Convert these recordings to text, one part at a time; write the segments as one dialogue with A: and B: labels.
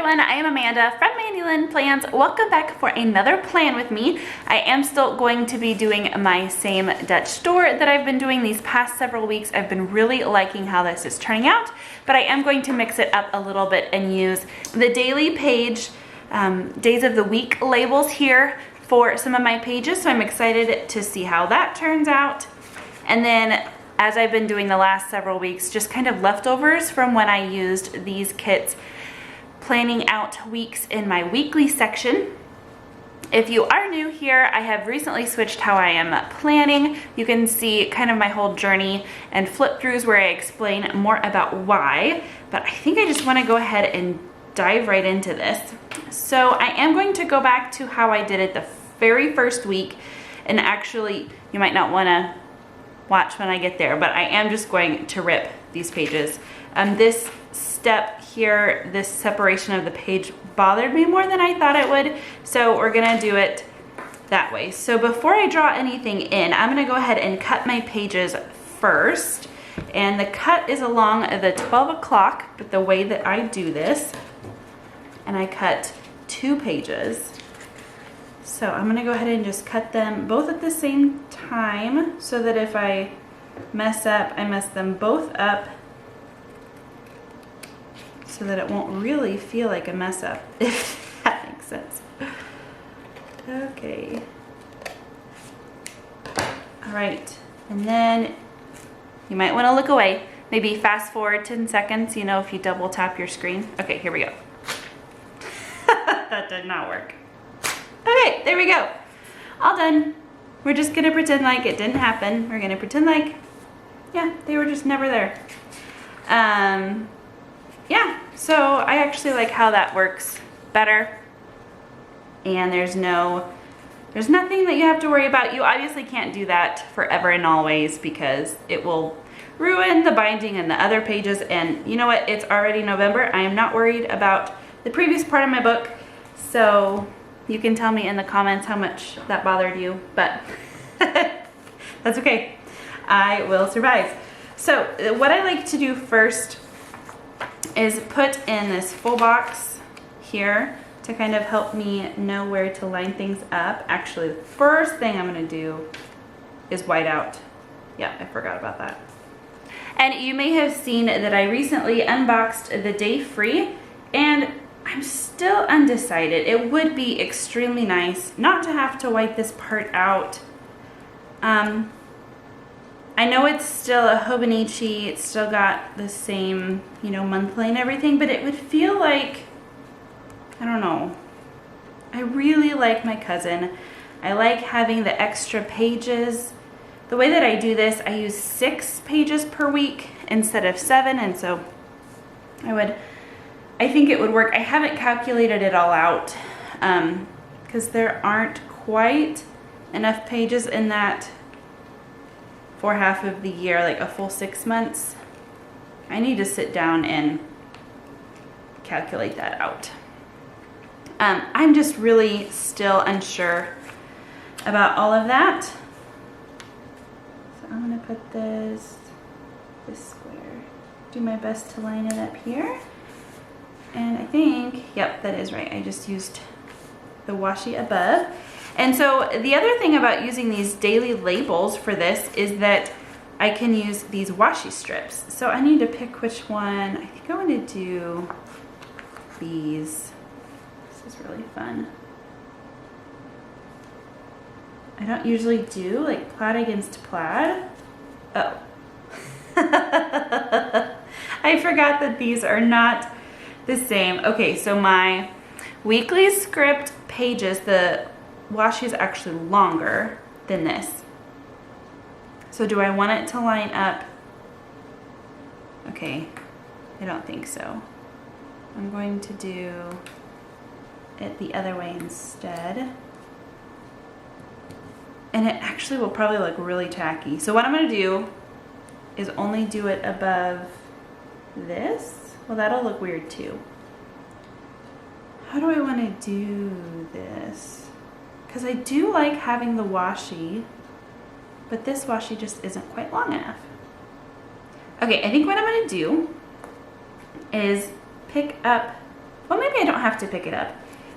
A: everyone, I am Amanda from Mandy Lynn Plans. Welcome back for another plan with me. I am still going to be doing my same Dutch door that I've been doing these past several weeks. I've been really liking how this is turning out, but I am going to mix it up a little bit and use the daily page, days of the week labels here for some of my pages. So I'm excited to see how that turns out. And then as I've been doing the last several weeks, just kind of leftovers from when I used these kits, planning out weeks in my weekly section. If you are new here, I have recently switched how I am planning. You can see kind of my whole journey and flip throughs where I explain more about why, but I think I just want to go ahead and dive right into this. So I am going to go back to how I did it the very first week, and actually you might not want to watch when I get there, but I am just going to rip these pages. This step here, this separation of the page, bothered me more than I thought it would, so we're gonna do it that way. So before I draw anything in, I'm gonna go ahead and cut my pages first, and the cut is along the 12 o'clock, but the way that I do this, and I cut 2 pages. So I'm gonna go ahead and just cut them both at the same time so that if I mess up, I mess them both up so that it won't really feel like a mess up, if that makes sense. Okay. All right, and then you might wanna look away. Maybe fast forward 10 seconds, you know, if you double tap your screen. Okay, here we go. That did not work. Okay, there we go. All done. We're just gonna pretend like it didn't happen. We're gonna pretend like, yeah, they were just never there. Yeah, so I actually like how that works better. And there's nothing that you have to worry about. You obviously can't do that forever and always because it will ruin the binding and the other pages. And you know what? It's already November. I am not worried about the previous part of my book. So you can tell me in the comments how much that bothered you, but that's okay. I will survive. So what I like to do first is put in this full box here to kind of help me know where to line things up. Actually, the first thing I'm gonna do is white out. Yeah, I forgot about that. And you may have seen that I recently unboxed the Day Free, and I'm still undecided. It would be extremely nice not to have to white this part out. I know it's still a Hobonichi, it's still got the same, you know, monthly and everything, but it would feel like, I don't know. I really like my cousin. I like having the extra pages. The way that I do this, I use 6 pages per week instead of 7, and so I think it would work. I haven't calculated it all out because there aren't quite enough pages in that for half of the year, like a full 6 months. I need to sit down and calculate that out. I'm just really still unsure about all of that. So I'm gonna put this square, do my best to line it up here. And I think, yep, that is right. I just used the washi above. And so the other thing about using these daily labels for this is that I can use these washi strips. So I need to pick which one. I think I want to do these. This is really fun. I don't usually do like plaid against plaid. Oh. I forgot that these are not the same. Okay, so my weekly script pages, the washi is actually longer than this. So do I want it to line up? Okay, I don't think so. I'm going to do it the other way instead. And it actually will probably look really tacky. So what I'm gonna do is only do it above this. Well, that'll look weird too. How do I want to do this? Because I do like having the washi, but this washi just isn't quite long enough. Okay, I think what I'm going to do is pick up Well, maybe I don't have to pick it up.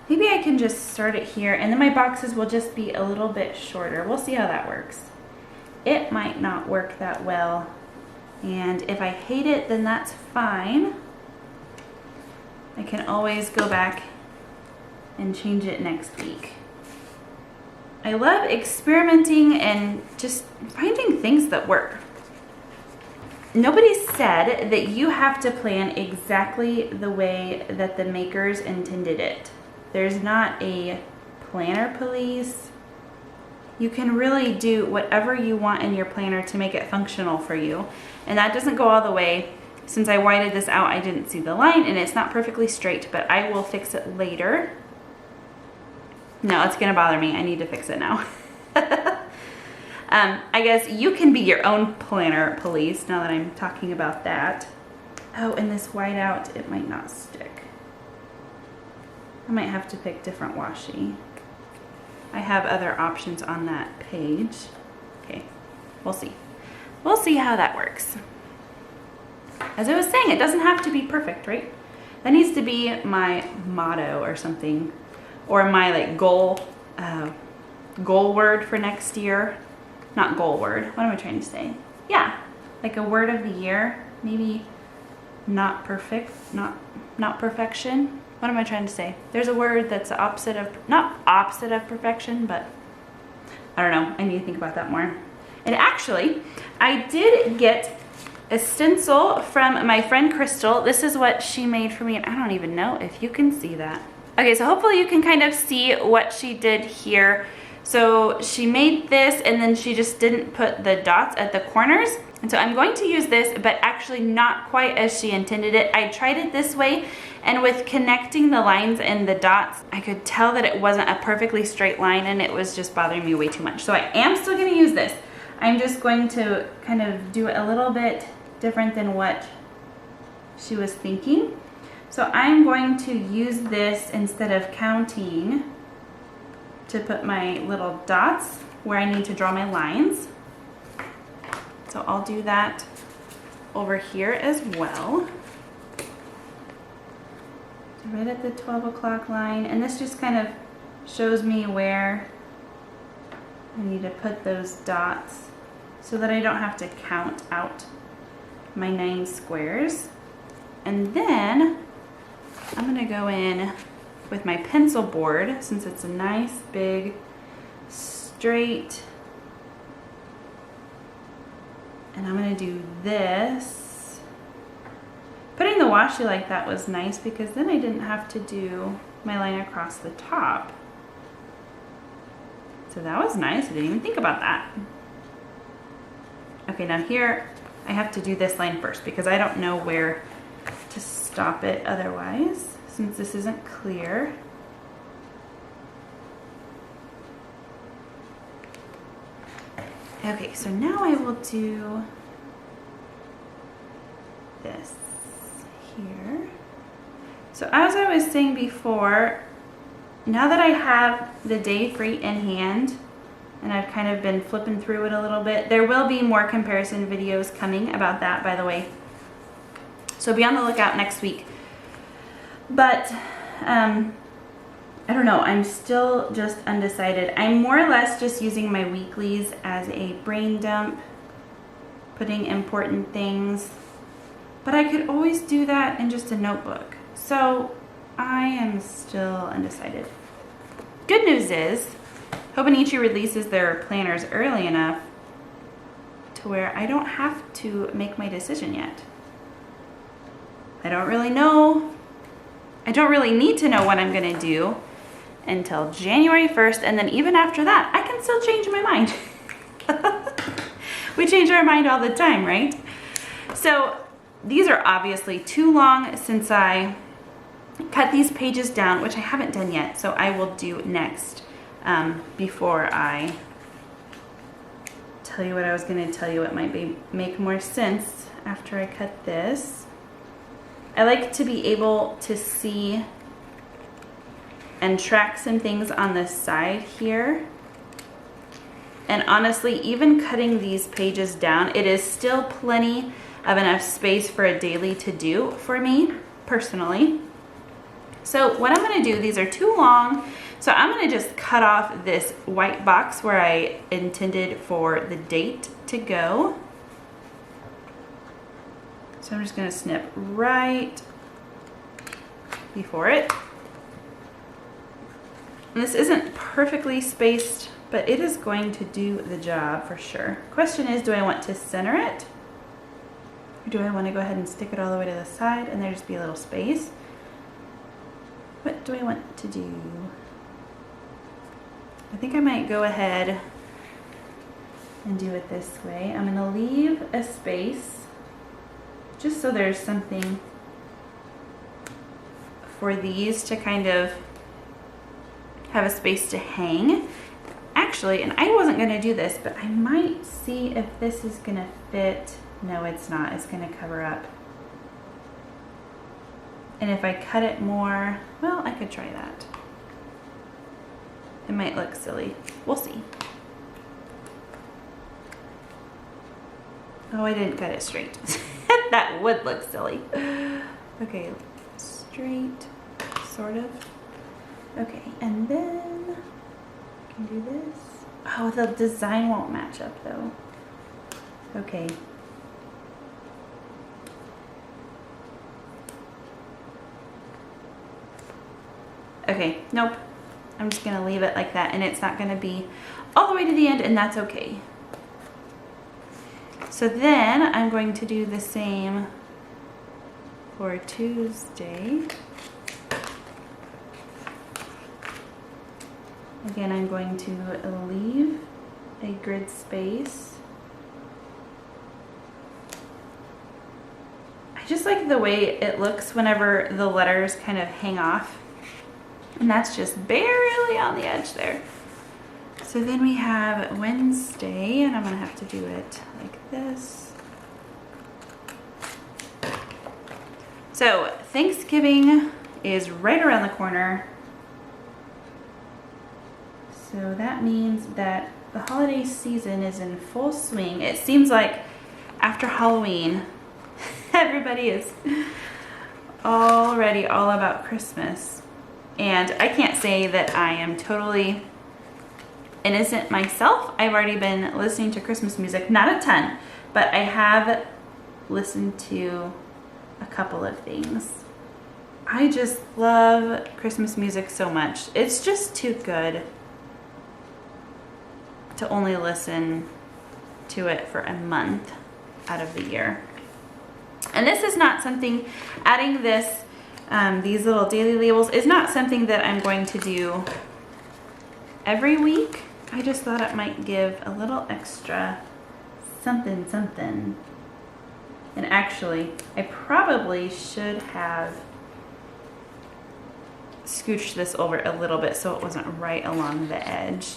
A: Maybe I can just start it here, and then my boxes will just be a little bit shorter. We'll see how that works. It might not work that well, and if I hate it, then that's fine. I can always go back and change it next week. I love experimenting and just finding things that work. Nobody said that you have to plan exactly the way that the makers intended it. There's not a planner police. You can really do whatever you want in your planner to make it functional for you. And that doesn't go all the way. Since I whited this out, I didn't see the line and it's not perfectly straight, but I will fix it later. No, it's gonna bother me. I need to fix it now. I guess you can be your own planner police now that I'm talking about that. Oh, and this whiteout, it might not stick. I might have to pick different washi. I have other options on that page. Okay, we'll see. We'll see how that works. As I was saying, it doesn't have to be perfect, right? That needs to be my motto or something, or my like goal word for next year. Not goal word, what am I trying to say? Yeah, like a word of the year, maybe not perfect, not perfection. What am I trying to say? There's a word that's the opposite of, not opposite of perfection, but I don't know, I need to think about that more. And actually, I did get a stencil from my friend Crystal. This is what she made for me, and I don't even know if you can see that. Okay, so hopefully you can kind of see what she did here. So she made this and then she just didn't put the dots at the corners. And so I'm going to use this, but actually not quite as she intended it. I tried it this way, and with connecting the lines and the dots, I could tell that it wasn't a perfectly straight line and it was just bothering me way too much. So I am still gonna use this. I'm just going to kind of do it a little bit different than what she was thinking. So I'm going to use this instead of counting to put my little dots where I need to draw my lines. So I'll do that over here as well. So right at the 12 o'clock line, and this just kind of shows me where I need to put those dots so that I don't have to count out my 9 squares. And then I'm gonna go in with my pencil board, since it's a nice big straight, and I'm gonna do this. Putting the washi like that was nice because then I didn't have to do my line across the top. So that was nice, I didn't even think about that. Okay, now here I have to do this line first because I don't know where to stop it otherwise, since this isn't clear. Okay, so now I will do this here. So as I was saying before, now that I have the day free in hand, and I've kind of been flipping through it a little bit, there will be more comparison videos coming about that, by the way. So be on the lookout next week. But I don't know, I'm still just undecided. I'm more or less just using my weeklies as a brain dump, putting important things, but I could always do that in just a notebook. So I am still undecided. Good news is Hobonichi releases their planners early enough to where I don't have to make my decision yet. I don't really know. I don't really need to know what I'm gonna do until January 1st, and then even after that, I can still change my mind. We change our mind all the time, right? So these are obviously too long since I cut these pages down, which I haven't done yet, so I will do next before I tell you what I was gonna tell you. It might make more sense after I cut this. I like to be able to see and track some things on the side here. And honestly, even cutting these pages down, it is still plenty of enough space for a daily to do for me, personally. So what I'm gonna do, these are too long, so I'm gonna just cut off this white box where I intended for the date to go. So I'm just gonna snip right before it. And this isn't perfectly spaced, but it is going to do the job for sure. Question is, do I want to center it? Or do I want to go ahead and stick it all the way to the side and there just be a little space? What do I want to do? I think I might go ahead and do it this way. I'm gonna leave a space just so there's something for these to kind of have a space to hang. Actually, and I wasn't gonna do this, but I might see if this is gonna fit. No, it's not, it's gonna cover up. And if I cut it more, well, I could try that. It might look silly. We'll see. Oh, I didn't cut it straight. That would look silly. Okay, straight, sort of. Okay, and then I can do this. Oh, the design won't match up though. Okay. Okay, nope. I'm just gonna leave it like that, and it's not gonna be all the way to the end, and that's okay. So then I'm going to do the same for Tuesday. Again, I'm going to leave a grid space. I just like the way it looks whenever the letters kind of hang off. And that's just barely on the edge there. So then we have Wednesday, and I'm gonna have to do it like this. So Thanksgiving is right around the corner. So that means that the holiday season is in full swing. It seems like after Halloween, everybody is already all about Christmas. And I can't say that I am totally innocent myself. I've already been listening to Christmas music, not a ton, but I have listened to a couple of things. I just love Christmas music so much. It's just too good to only listen to it for a month out of the year. And this is not something, adding this, these little daily labels is not something that I'm going to do every week. I just thought it might give a little extra something. And actually, I probably should have scooched this over a little bit so it wasn't right along the edge.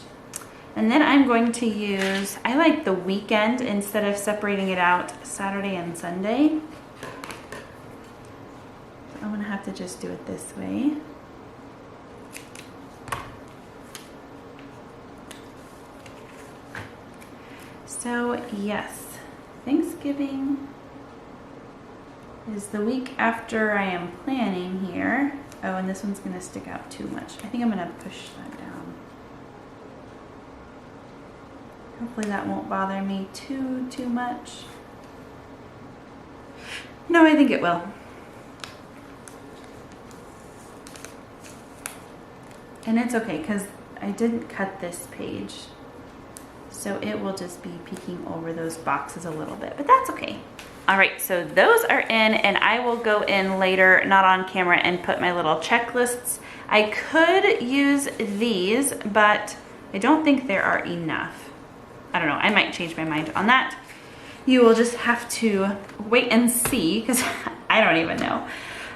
A: And then I'm going to use, I like the weekend instead of separating it out Saturday and Sunday. So I'm gonna have to just do it this way. So yes, Thanksgiving is the week after I am planning here. Oh, and this one's gonna stick out too much. I think I'm gonna push that down. Hopefully that won't bother me too much. No, I think it will. And it's okay because I didn't cut this page. So it will just be peeking over those boxes a little bit, but that's okay. All right, so those are in, and I will go in later, not on camera, and put my little checklists. I could use these, but I don't think there are enough. I don't know, I might change my mind on that. You will just have to wait and see, because I don't even know.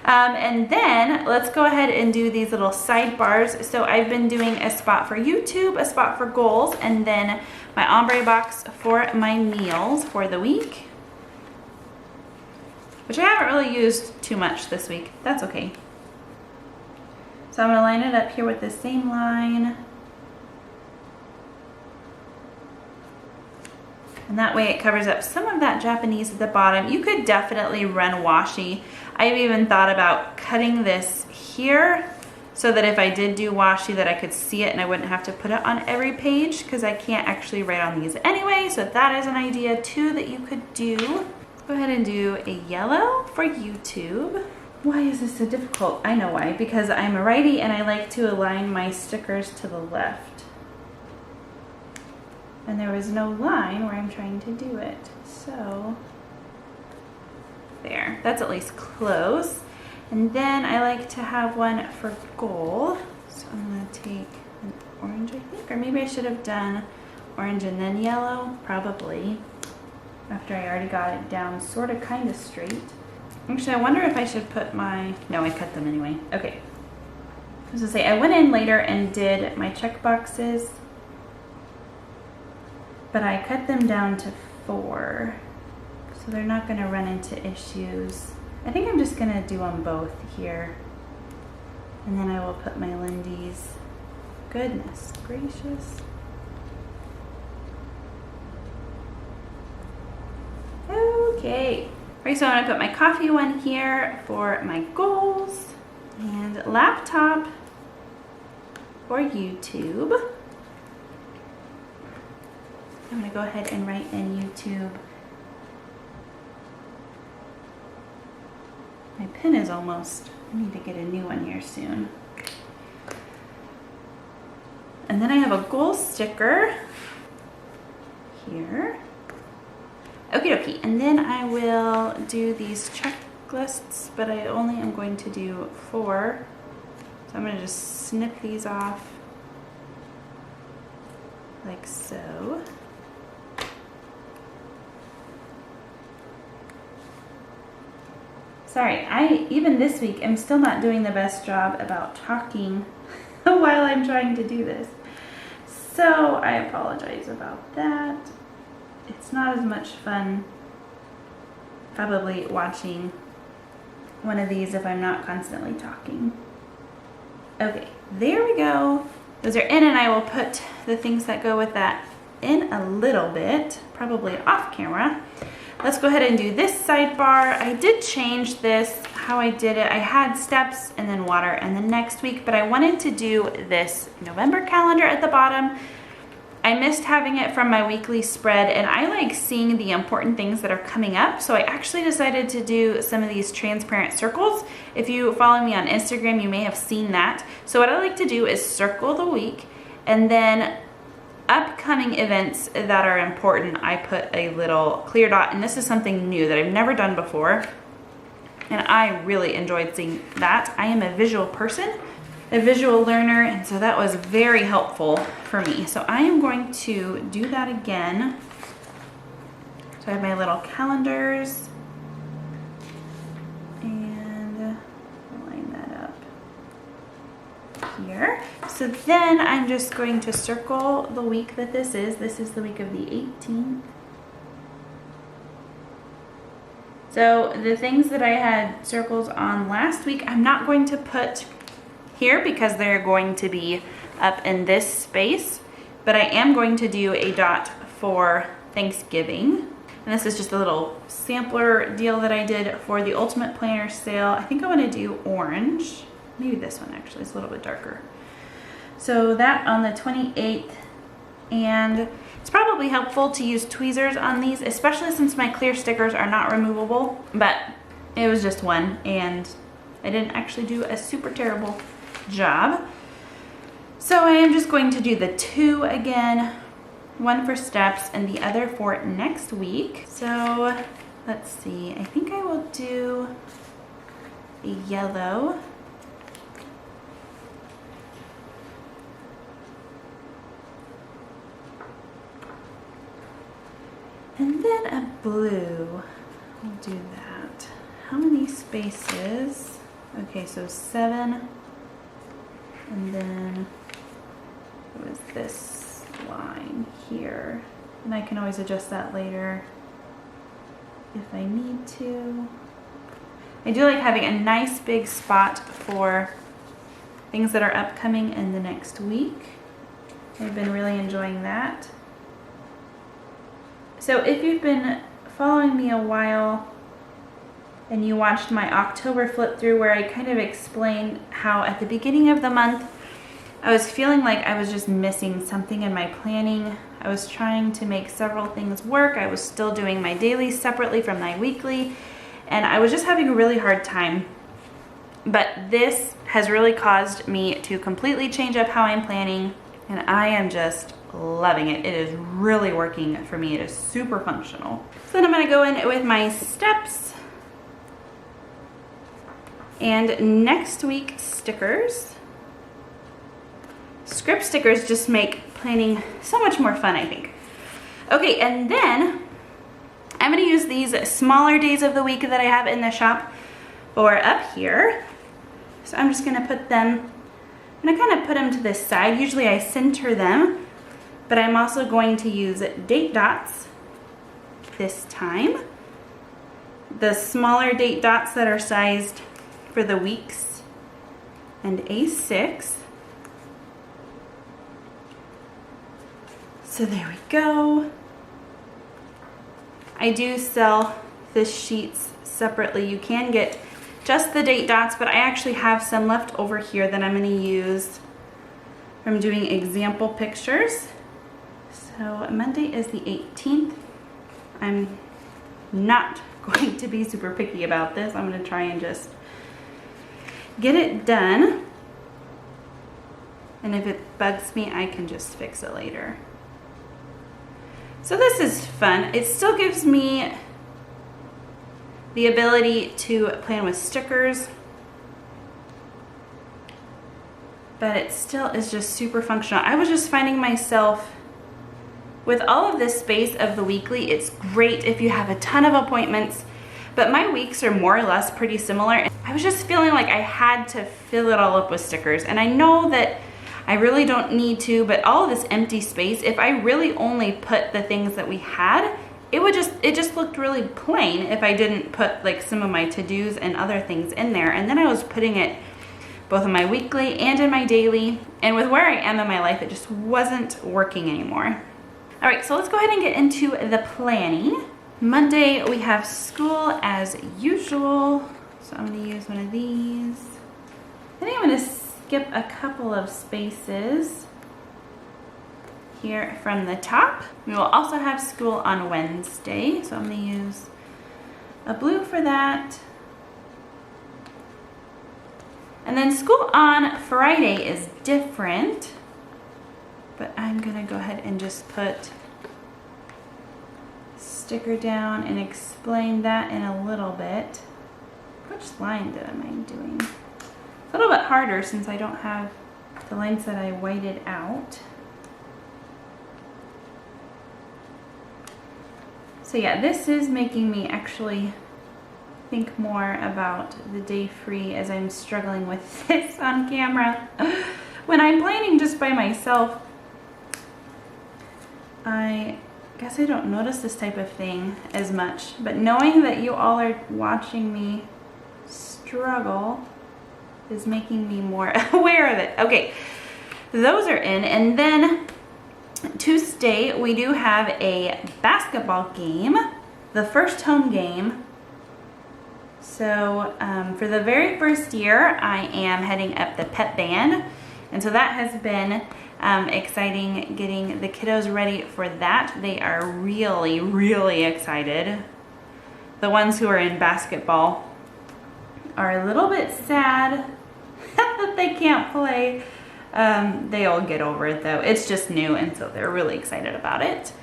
A: And then let's go ahead and do these little sidebars. So I've been doing a spot for YouTube, a spot for goals, and then my ombre box for my meals for the week, which I haven't really used too much this week. That's okay. So I'm gonna line it up here with the same line. And that way it covers up some of that Japanese at the bottom. You could definitely run washi. I've even thought about cutting this here so that if I did do washi that I could see it and I wouldn't have to put it on every page, because I can't actually write on these anyway. So that is an idea too that you could do. Go ahead and do a yellow for YouTube. Why is this so difficult? I know why, because I'm a righty and I like to align my stickers to the left. And there was no line where I'm trying to do it. So there, that's at least close. And then I like to have one for gold. So I'm gonna take an orange, I think, or maybe I should have done orange and then yellow, probably, after I already got it down sort of kind of straight. Actually, I wonder if I should put my, no, I cut them anyway. Okay, I was gonna say, I went in later and did my check boxes, but I cut them down to 4, so they're not gonna run into issues. I think I'm just gonna do them both here, and then I will put my Lindy's. Goodness gracious. Okay, right, so I'm gonna put my coffee one here for my goals, and laptop for YouTube. I'm gonna go ahead and write in YouTube. My pen is almost, I need to get a new one here soon. And then I have a goal sticker here. Okie dokie, and then I will do these checklists, but I only am going to do 4. So I'm gonna just snip these off like so. Sorry, even this week, I'm still not doing the best job about talking while I'm trying to do this. So I apologize about that. It's not as much fun probably watching one of these if I'm not constantly talking. Okay, there we go. Those are in, and I will put the things that go with that in a little bit, probably off camera. Let's go ahead and do this sidebar. I did change this, how I did it. I had steps and then water and then next week, but I wanted to do this November calendar at the bottom. I missed having it from my weekly spread, and I like seeing the important things that are coming up. So I actually decided to do some of these transparent circles. If you follow me on Instagram, you may have seen that. So what I like to do is circle the week, and then upcoming events that are important, I put a little clear dot, and this is something new that I've never done before, and I really enjoyed seeing that. I am a visual person, a visual learner, and so that was very helpful for me. So I am going to do that again. So I have my little calendars, and line that up here. So then I'm just going to circle the week that this is. This is the week of the 18th. So the things that I had circles on last week, I'm not going to put here because they're going to be up in this space, but I am going to do a dot for Thanksgiving. And this is just a little sampler deal that I did for the Ultimate Planner sale. I think I want to do orange. Maybe this one actually is a little bit darker. So that on the 28th, and it's probably helpful to use tweezers on these, especially since my clear stickers are not removable, but it was just one and I didn't actually do a super terrible job. So I am just going to do the 2 again, one for steps and the other for next week. So let's see, I think I will do a yellow. And then a blue. We'll do that. How many spaces? Okay, so 7. And then it was this line here. And I can always adjust that later if I need to. I do like having a nice big spot for things that are upcoming in the next week. I've been really enjoying that. So if you've been following me a while and you watched my October flip through where I kind of explained how at the beginning of the month I was feeling like I was just missing something in my planning. I was trying to make several things work. I was still doing my dailies separately from my weekly, and I was just having a really hard time. But this has really caused me to completely change up how I'm planning, and I am just loving it. It is really working for me. It is super functional. So then I'm going to go in with my steps and next week stickers. Script stickers just make planning so much more fun, I think. Okay, and then I'm going to use these smaller days of the week that I have in the shop for up here. So I'm just going to put them, I'm going to kind of put them to this side. Usually I center them, but I'm also going to use date dots this time. The smaller date dots that are sized for the weeks and A6. So there we go. I do sell the sheets separately. You can get just the date dots, but I actually have some left over here that I'm going to use from doing example pictures. So Monday is the 18th. I'm not going to be super picky about this. I'm going to try and just get it done. And if it bugs me, I can just fix it later. So this is fun. It still gives me the ability to plan with stickers, but it still is just super functional. I was just finding myself with all of this space of the weekly, it's great if you have a ton of appointments, but my weeks are more or less pretty similar. I was just feeling like I had to fill it all up with stickers, and I know that I really don't need to, but all of this empty space, if I really only put the things that we had, it just looked really plain if I didn't put like some of my to-dos and other things in there. And then I was putting it both in my weekly and in my daily, and with where I am in my life, it just wasn't working anymore. All right, so let's go ahead and get into the planning. Monday, we have school as usual. So I'm gonna use one of these. I think I'm gonna skip a couple of spaces here from the top. We will also have school on Wednesday, so I'm going to use a blue for that. And then school on Friday is different, but I'm going to go ahead and just put sticker down and explain that in a little bit. Which line am I doing? It's a little bit harder since I don't have the lines that I whited out. So yeah, this is making me actually think more about the day free as I'm struggling with this on camera. When I'm planning just by myself, I guess I don't notice this type of thing as much, but knowing that you all are watching me struggle is making me more aware of it. Okay, those are in, and then Tuesday, we do have a basketball game, the first home game. So for the very first year, I am heading up the pep band. And so that has been exciting, getting the kiddos ready for that. They are really, really excited. The ones who are in basketball are a little bit sad that they can't play. They'll get over it though. It's just new, and so they're really excited about it.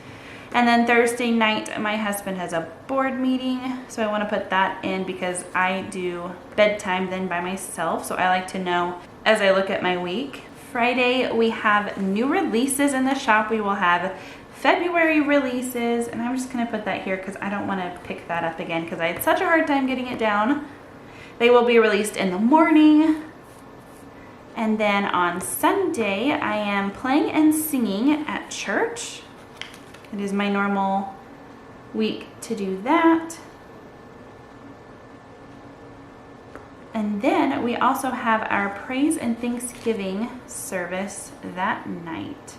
A: And then Thursday night, my husband has a board meeting, so I want to put that in because I do bedtime then by myself, so I like to know as I look at my week. Friday, we have new releases in the shop. We will have February releases, and I'm just going to put that here because I don't want to pick that up again because I had such a hard time getting it down. They will be released in the morning. And then on Sunday, I am playing and singing at church. It is my normal week to do that. And then we also have our praise and thanksgiving service that night.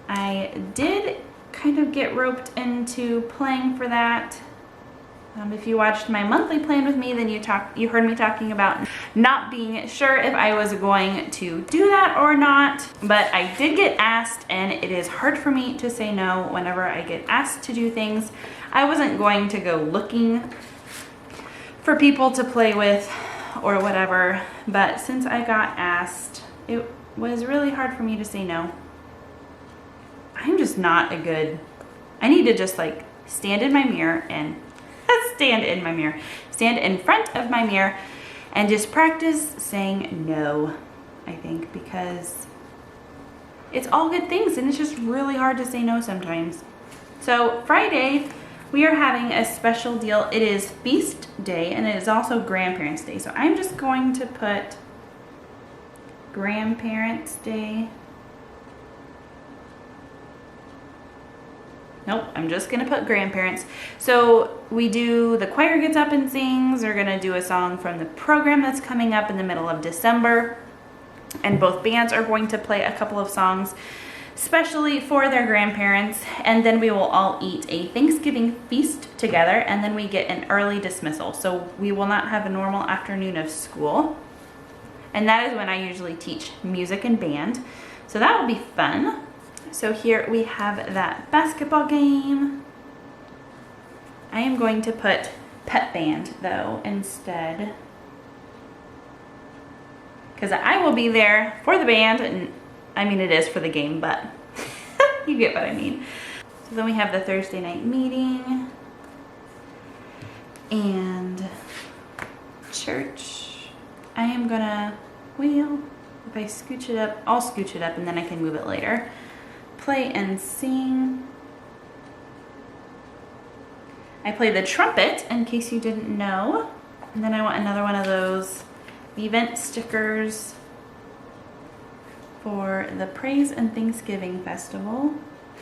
A: I did kind of get roped into playing for that. If you watched my monthly plan with me, then you heard me talking about not being sure if I was going to do that or not, but I did get asked, and it is hard for me to say no whenever I get asked to do things. I wasn't going to go looking for people to play with or whatever, but since I got asked, it was really hard for me to say no. I'm just not a good, I need to just like stand in my mirror and stand in front of my mirror and just practice saying no, I think, because it's all good things and it's just really hard to say no sometimes. So Friday, we are having a special deal. It is Feast Day and it is also Grandparents' Day. So I'm just going to put Grandparents' Day. Nope, I'm just gonna put grandparents. So we do, the choir gets up and sings. They're gonna do a song from the program that's coming up in the middle of December. And both bands are going to play a couple of songs, especially for their grandparents. And then we will all eat a Thanksgiving feast together, and then we get an early dismissal. So we will not have a normal afternoon of school. And that is when I usually teach music and band. So that will be fun. So here we have that basketball game. I am going to put pep band though instead, because I will be there for the band, and I mean it is for the game, but you get what I mean. So then we have the Thursday night meeting and church. I am gonna, well, if I scooch it up, I'll scooch it up and then I can move it later. Play and sing. I play the trumpet, in case you didn't know. And then I want another one of those event stickers for the Praise and Thanksgiving Festival.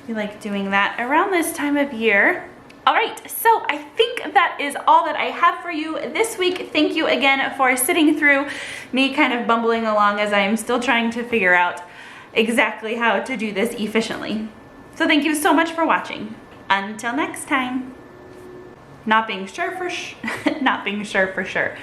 A: We like doing that around this time of year. All right, so I think that is all that I have for you this week. Thank you again for sitting through me kind of bumbling along as I am still trying to figure out exactly how to do this efficiently. So thank you so much for watching. Until next time. Not being sure for sure.